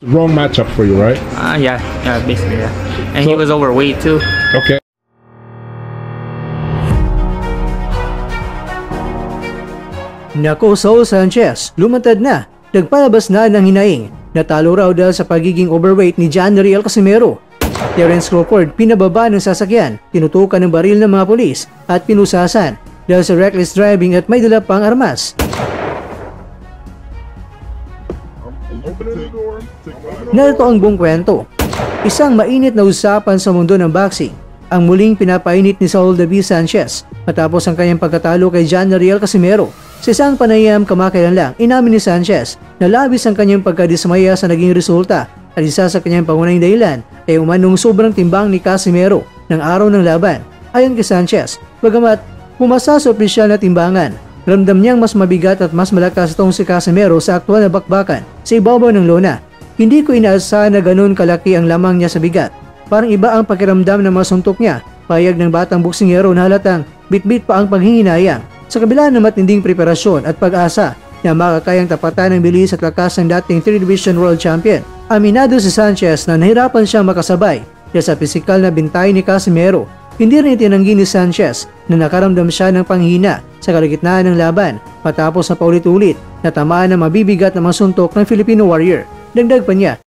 Wrong matchup for you, right? Yeah, basically, yeah. And he was overweight too. Okay. Nako, Saul Sanchez, lumantad na. Nagpalabas na ng hinaing. Natalo raw dahil sa pagiging overweight ni John Riel Casimero. Terence Crawford pinababa ng sasakyan, tinutukan ng baril ng mga pulis at pinusasan dahil sa reckless driving at may dala pang armas. Narito ang buong kwento. Isang mainit na usapan sa mundo ng boxing ang muling pinapainit ni Saul David Sanchez matapos ang kanyang pagkatalo kay John Riel Casimero. Sa isang panayam kamakailan lang, inamin ni Sanchez na labis ang kanyang pagkadismaya sa naging resulta at isa sa kanyang pangunahing dahilan ay umanong sobrang timbang ni Casimero ng araw ng laban. Ayon kay Sanchez, bagamat pumasa sa opisyal na timbangan, ramdam niyang mas mabigat at mas malakas itong si Casimero sa aktwal na bakbakan sa ibabaw ng lona. Hindi ko inaasahan na ganun kalaki ang lamang niya sa bigat. Parang iba ang pakiramdam na masuntok niya. Payag ng batang boksingero na halatang bitbit pa ang panghihinayang. Sa kabila ng matinding preparasyon at pag-asa na makakayang tapatan ng bilis at lakas ng dating 3 Division World Champion, aminado si Sanchez na nahirapan siyang makasabay dahil sa pisikal na bintay ni Casimero. Hindi rin itinanggi ni Sanchez na nakaramdam siya ng panghina sa kalagitnaan ng laban matapos na paulit-ulit na tamaan ng mabibigat na mga suntok ng Filipino warrior. Dagdag pa niya,